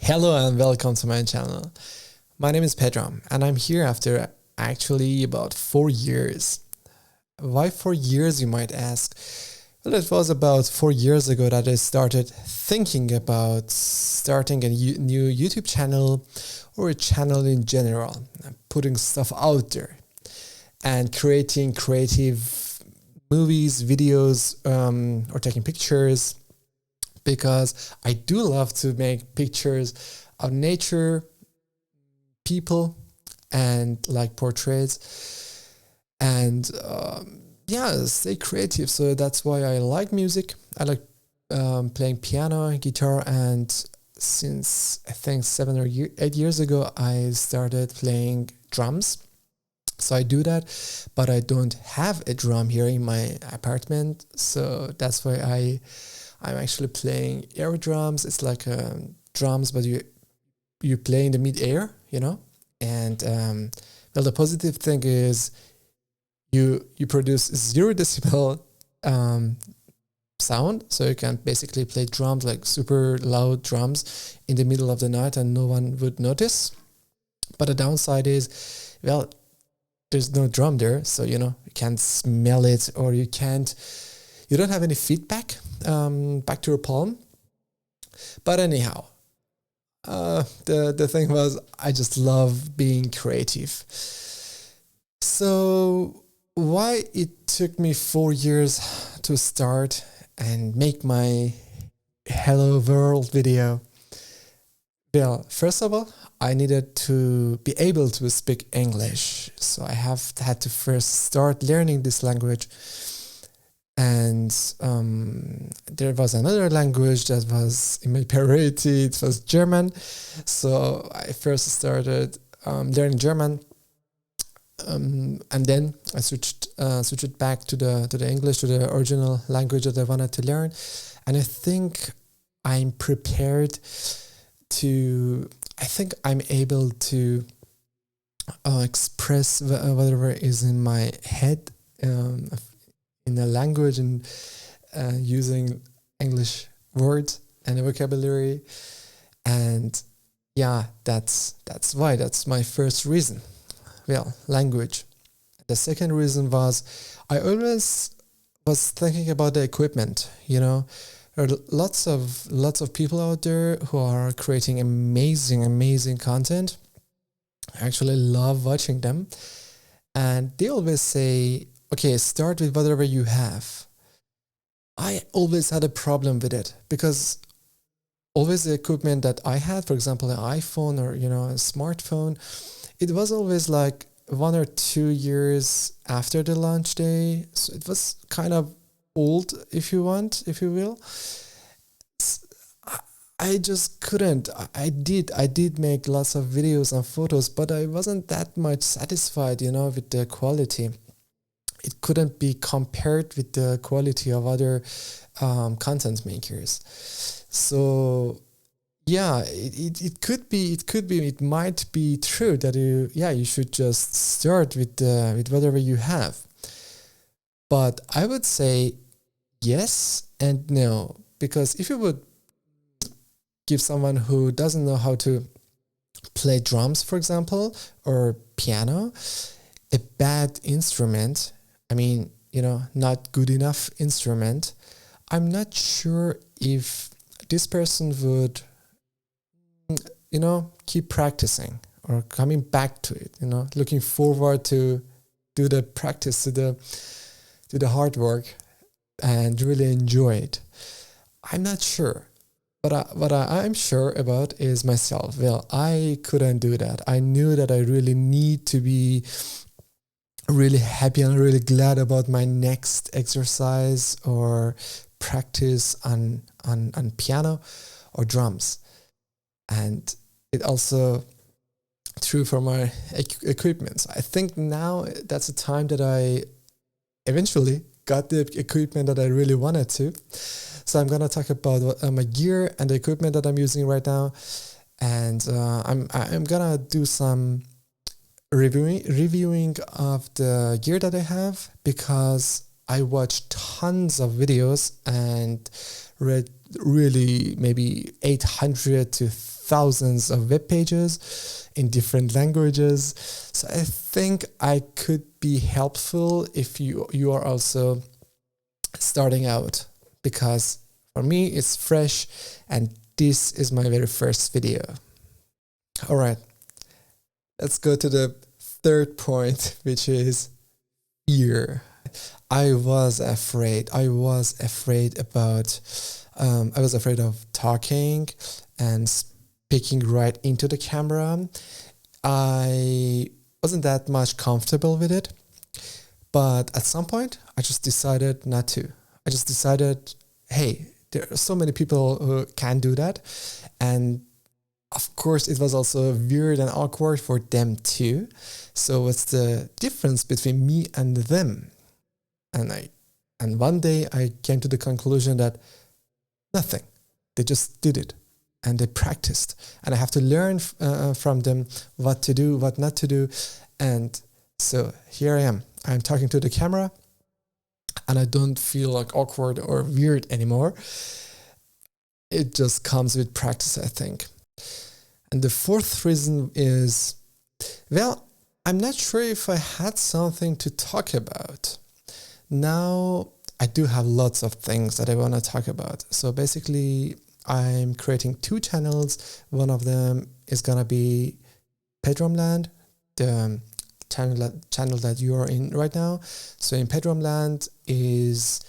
Hello and welcome to my channel. My name is Pedram and I'm here after actually about 4 years. Why 4 years, you might ask? Well, it was about 4 years ago that I started thinking about starting a new YouTube channel or a channel in general, putting stuff out there and creating creative movies, videos, or taking pictures, because I do love to make pictures of nature, people, and like portraits, and stay creative. So that's why I like music. I like playing piano, guitar, and since I think 8 years ago, I started playing drums. So I do that, but I don't have a drum here in my apartment. So that's why I'm actually playing air drums. It's like drums, but you play in the mid-air, And well, the positive thing is you produce 0 decibel sound, so you can basically play drums, like super loud drums, in the middle of the night, and no one would notice. But the downside is, well, there's no drum there, so you can't smell it, or you don't have any feedback back to your palm. But anyhow, the thing was, I just love being creative. So why it took me 4 years to start and make my Hello World video? Well, first of all, I needed to be able to speak English. So I had to first start learning this language. And there was another language that was in my priority. It was German. So I first started learning German, and then I switched it back to the English, to the original language that I wanted to learn. And I think I'm prepared to. I think I'm able to express whatever is in my head. In a language, and using English words and vocabulary, and that's why. That's my first reason. Well, language. The second reason was I always was thinking about the equipment. There are lots of people out there who are creating amazing content. I actually love watching them, and they always say, okay, start with whatever you have. I always had a problem with it, because always the equipment that I had, for example, an iPhone or, a smartphone, it was always like 1 or 2 years after the launch day. So it was kind of old, if you will. I just couldn't. I did make lots of videos and photos, but I wasn't that much satisfied, with the quality. It couldn't be compared with the quality of other content makers. So it might be true that you should just start with whatever you have. But I would say yes and no, because if you would give someone who doesn't know how to play drums, for example, or piano, a bad instrument, not good enough instrument, I'm not sure if this person would, keep practicing or coming back to it, looking forward to do the practice, to the hard work, and really enjoy it. I'm not sure. But what I'm sure about is myself. Well, I couldn't do that. I knew that I really need to be really happy and really glad about my next exercise or practice on piano or drums. And it also true for my equipment. I think now that's the time that I eventually got the equipment that I really wanted to. So I'm going to talk about my gear and the equipment that I'm using right now. And I'm going to do some reviewing of the gear that I have, because I watched tons of videos and read really maybe 800 to thousands of web pages in different languages. So I think I could be helpful if you are also starting out, because for me it's fresh and this is my very first video. All right, let's go to the third point, which is fear. I was afraid of talking and speaking right into the camera. I wasn't that much comfortable with it, but at some point I just decided not to. I just decided, hey, there are so many people who can do that, and of course it was also weird and awkward for them too. So what's the difference between me and them? And one day I came to the conclusion that nothing. They just did it and they practiced, and I have to learn from them what to do, what not to do. And so here I am. I'm talking to the camera and I don't feel like awkward or weird anymore. It just comes with practice, I think. And the fourth reason is, well, I'm not sure if I had something to talk about. Now, I do have lots of things that I want to talk about. So basically, I'm creating 2 channels. One of them is going to be Pedram Land, the channel that you are in right now. So in Pedram Land it's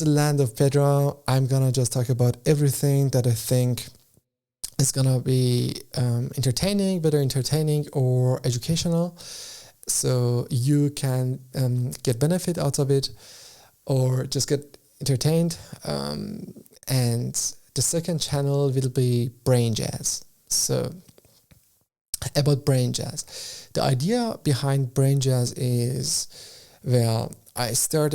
a land of Pedram. I'm going to just talk about everything that I think is going to be entertaining, whether entertaining or educational. So you can get benefit out of it or just get entertained. And the second channel will be Brain Jazz. So about Brain Jazz. The idea behind Brain Jazz is, well, I had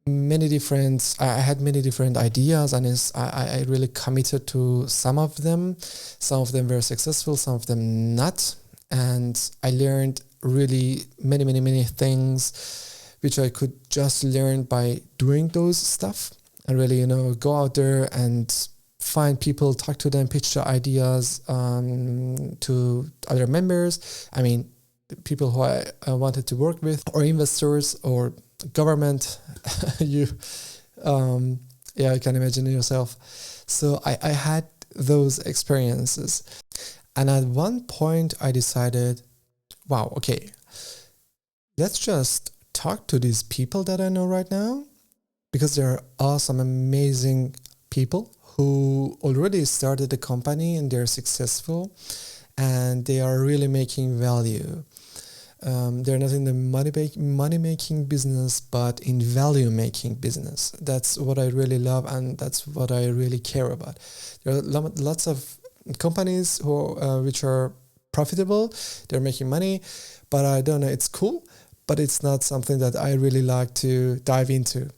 many different ideas, and I really committed to some of them. Some of them were successful, some of them not. And I learned really many things which I could just learn by doing those stuff, and really, go out there and find people, talk to them, pitch the ideas to other members. I mean, people who I wanted to work with, or investors, or government. You can imagine yourself. So I had those experiences, and at one point I decided, wow, okay, let's just talk to these people that I know right now, because they're awesome, amazing people who already started a company and they're successful and they are really making value. They're not in the money-making business, but in value-making business. That's what I really love, and that's what I really care about. There are lots of companies which are profitable, they're making money, but I don't know, it's cool, but it's not something that I really like to dive into.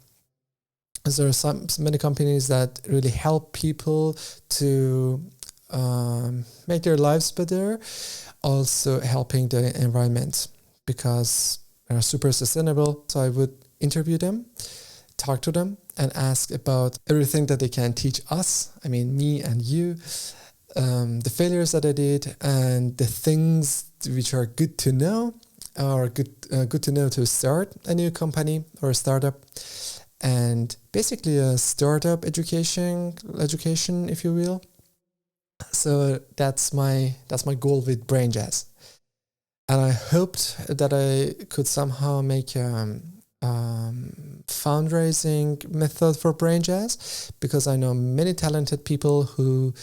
There are many companies that really help people to make their lives better, also helping the environment, because they are super sustainable. So I would interview them, talk to them, and ask about everything that they can teach us, I mean me and you, the failures that I did, and the things which are good to know, or good to know to start a new company or a startup. And basically a startup education, if you will. So that's my goal with Brain Jazz. And I hoped that I could somehow make a fundraising method for Brain Jazz, because I know many talented people who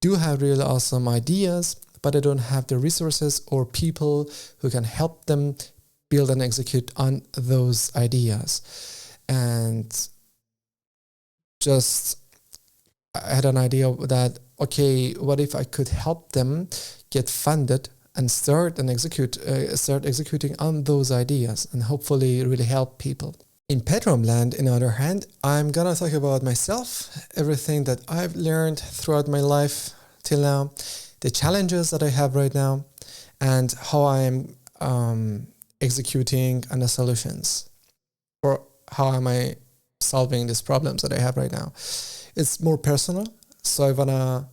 do have really awesome ideas, but they don't have the resources or people who can help them build and execute on those ideas. And just I had an idea that, okay, what if I could help them get funded and start executing on those ideas, and hopefully really help people. In Pedram Land, on the other hand, I'm gonna talk about myself, everything that I've learned throughout my life till now, the challenges that I have right now, and how I'm executing on the solutions, or how am I solving these problems that I have right now. It's more personal, so I wanna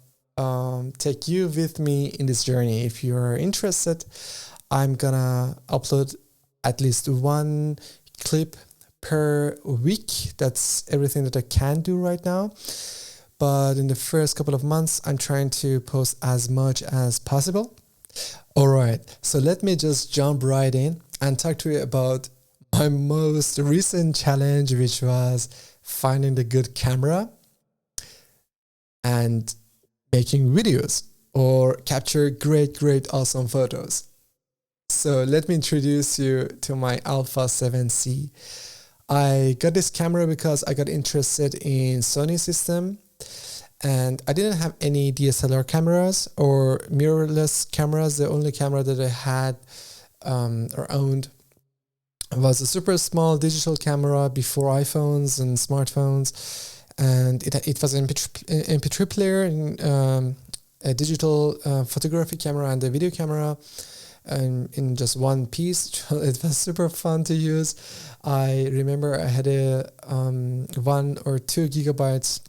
take you with me in this journey. If you're interested, I'm gonna upload at least one clip per week. That's everything that I can do right now. But in the first couple of months, I'm trying to post as much as possible. All right, so let me just jump right in and talk to you about my most recent challenge, which was finding the good camera and making videos or capture great, awesome photos. So let me introduce you to my Alpha 7C. I got this camera because I got interested in Sony system, and I didn't have any DSLR cameras or mirrorless cameras. The only camera that I had or owned was a super small digital camera before iPhones and smartphones, and it was an MP3 player, and a digital photography camera and a video camera, in just one piece. It was super fun to use. I remember I had a 1 or 2 gigabytes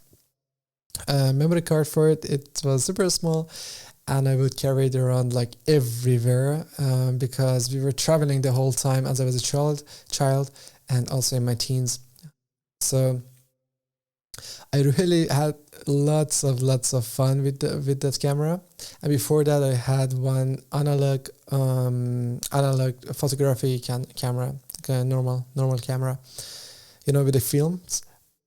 memory card for it. It was super small, and I would carry it around like everywhere because we were traveling the whole time as I was a child and also in my teens. So I really had lots of fun with that camera. And before that, I had one analog photography camera, like a normal camera, with the films.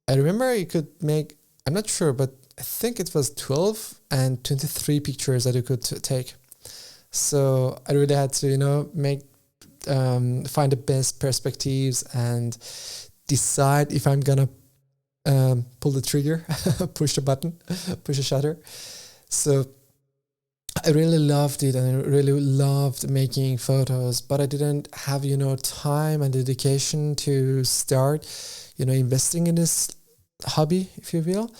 I remember you could make, I'm not sure, but I think it was 12 and 23 pictures that you could take. So I really had to, find the best perspectives and decide if I'm gonna pull the trigger, push the button, push the shutter. So I really loved it, and I really loved making photos, but I didn't have, time and dedication to start, investing in this hobby, if you will.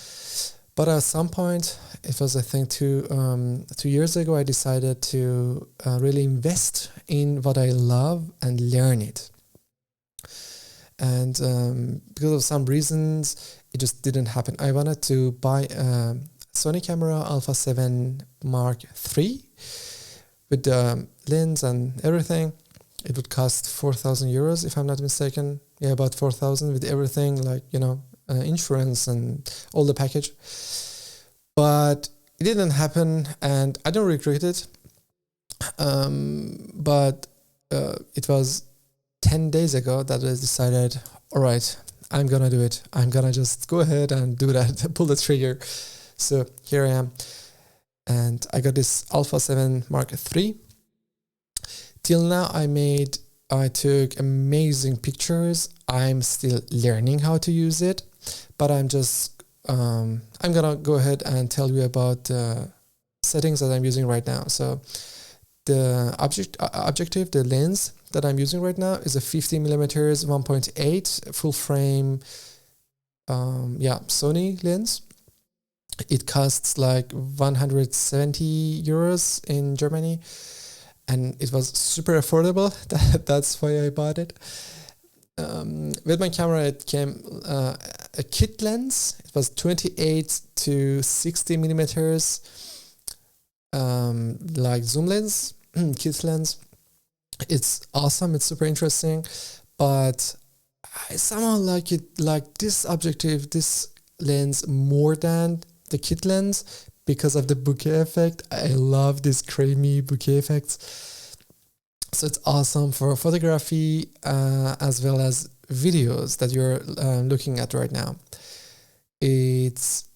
But at some point, it was, I think, 2 years ago, I decided to really invest in what I love and learn it. And because of some reasons, it just didn't happen. I wanted to buy a Sony camera Alpha 7 Mark III with the lens and everything. It would cost 4,000 euros, if I'm not mistaken. Yeah, about 4,000 with everything, like, insurance and all the package. But it didn't happen, and I don't regret it. But it was 10 days ago that I decided, all right, I'm gonna do it. I'm gonna just go ahead and do that, pull the trigger. So here I am, and I got this Alpha 7 Mark III. Till now, I took amazing pictures. I'm still learning how to use it, but I'm gonna go ahead and tell you about the settings that I'm using right now. So the objective, the lens that I'm using right now is a 50 millimeters 1.8 full frame Sony lens. It costs like 170 euros in Germany, and it was super affordable. That's why I bought it. With my camera, it came a kit lens. It was 28 to 60 millimeters, like zoom lens, kit lens. It's awesome. It's super interesting, but I somehow like this lens more than the kit lens because of the bokeh effect. I love this creamy bokeh effects. So it's awesome for photography as well as videos that you're looking at right now. It's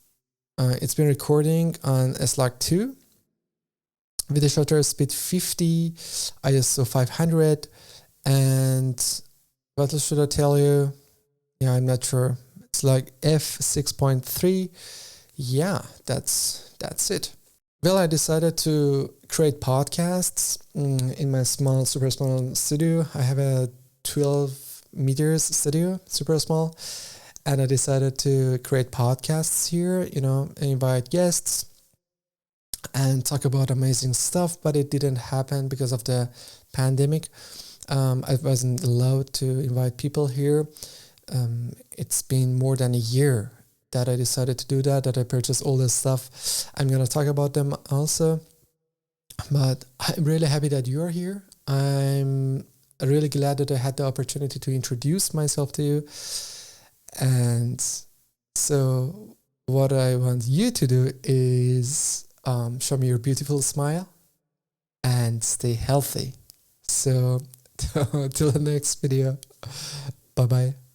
been recording on S-Log2 with a shutter speed 50, ISO 500, and what else should I tell you? Yeah, I'm not sure. It's like f6.3. Yeah, that's it. Well, I decided to create podcasts in my super small studio. I have a 12 meters studio, super small, and I decided to create podcasts here, invite guests and talk about amazing stuff, but it didn't happen because of the pandemic. I wasn't allowed to invite people here. It's been more than a year that I decided to do that I purchased all this stuff. I'm gonna talk about them also, but I'm really happy that you are here. I'm really glad that I had the opportunity to introduce myself to you. And so what I want you to do is show me your beautiful smile and stay healthy. So till the next video, bye bye.